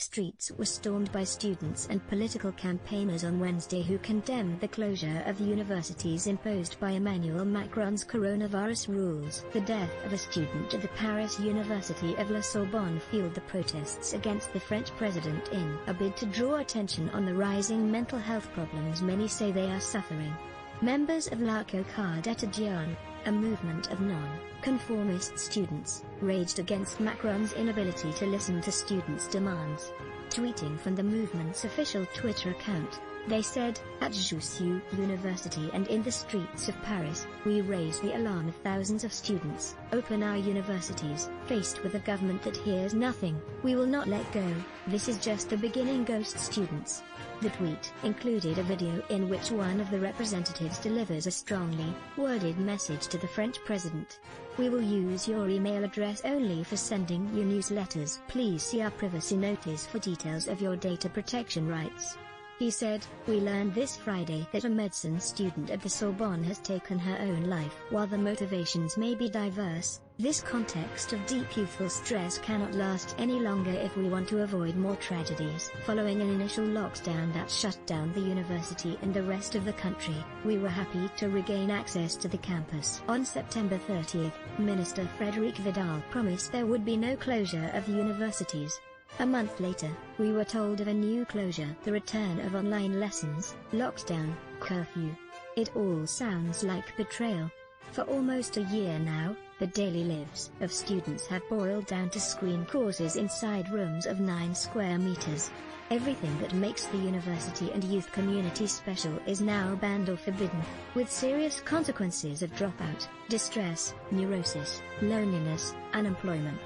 Streets were stormed by students and political campaigners on Wednesday who condemned the closure of universities imposed by Emmanuel Macron's coronavirus rules. The death of a student at the Paris University of La Sorbonne fueled the protests against the French president in a bid to draw attention on the rising mental health problems many say they are suffering. Members of La Cocade Étudiante, a movement of non-conformist students, raged against Macron's inability to listen to students' demands. Tweeting from the movement's official Twitter account, they said, "At Jussieu University and in the streets of Paris, we raise the alarm of thousands of students. Open our universities. Faced with a government that hears nothing, we will not let go. This is just the beginning." Ghost students. The tweet included a video in which one of the representatives delivers a strongly worded message to the French president. "We will use your email address only for sending you newsletters. Please see our privacy notice for details of your data protection rights." He said, "We learned this Friday that a medicine student at the Sorbonne has taken her own life. While the motivations may be diverse, this context of deep youthful stress cannot last any longer if we want to avoid more tragedies." Following an initial lockdown that shut down the university and the rest of the country, we were happy to regain access to the campus. On September 30th, Minister Frédéric Vidal promised there would be no closure of universities. A month later, we were told of a new closure, the return of online lessons, lockdown, curfew. It all sounds like betrayal. For almost a year now, the daily lives of students have boiled down to screen courses inside rooms of 9 square meters. Everything that makes the university and youth community special is now banned or forbidden, with serious consequences of dropout, distress, neurosis, loneliness, unemployment.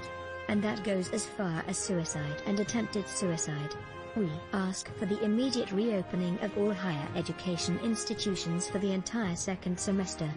And that goes as far as suicide and attempted suicide. We ask for the immediate reopening of all higher education institutions for the entire second semester.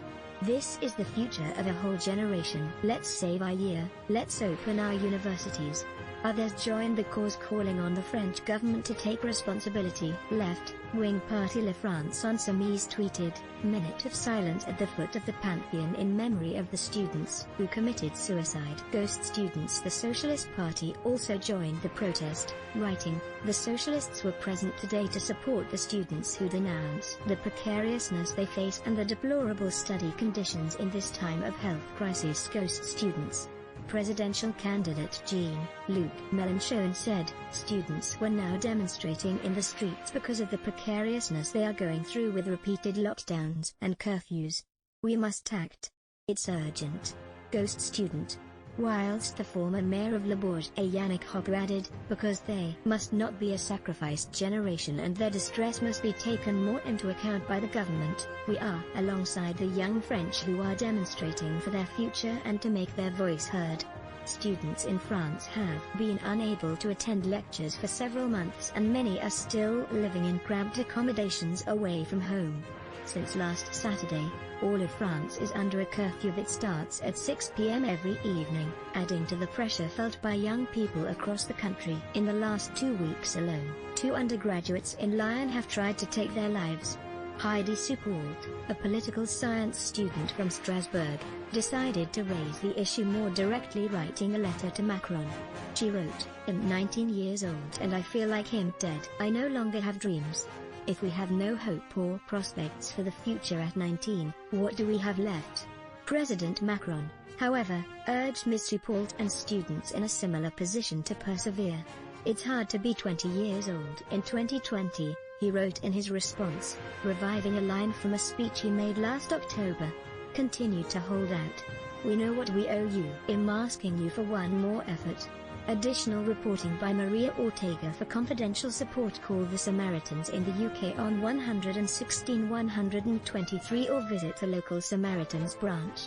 This is the future of a whole generation. Let's save our year, let's open our universities. Others joined the cause, calling on the French government to take responsibility. Left-wing party La France Insoumise tweeted, "Minute of silence at the foot of the Pantheon in memory of the students who committed suicide." Ghost students. The Socialist Party also joined the protest, writing, "The Socialists were present today to support the students who denounce the precariousness they face and the deplorable study conditions in this time of health crisis." Ghost students. Presidential candidate Jean-Luc Mélenchon said, "Students were now demonstrating in the streets because of the precariousness they are going through with repeated lockdowns and curfews. We must act. It's urgent." Ghost student. Whilst the former mayor of Le Bourget, Yannick Hoppe, added, "Because they must not be a sacrificed generation and their distress must be taken more into account by the government, we are alongside the young French who are demonstrating for their future and to make their voice heard." Students in France have been unable to attend lectures for several months and many are still living in cramped accommodations away from home. Since last Saturday, all of France is under a curfew that starts at 6 p.m. every evening, adding to the pressure felt by young people across the country. In the last 2 weeks alone, 2 undergraduates in Lyon have tried to take their lives. Heidi Suppault, a political science student from Strasbourg, decided to raise the issue more directly, writing a letter to Macron. She wrote, "I'm 19 years old and I feel like him dead. I no longer have dreams. If we have no hope or prospects for the future at 19, what do we have left?" President Macron, however, urged Ms. Suppault and students in a similar position to persevere. "It's hard to be 20 years old in 2020, he wrote in his response, reviving a line from a speech he made last October. "Continue to hold out. We know what we owe you. I'm asking you for one more effort." Additional reporting by Maria Ortega for Confidential Support. Call the Samaritans in the UK on 116 123 or visit the local Samaritans branch.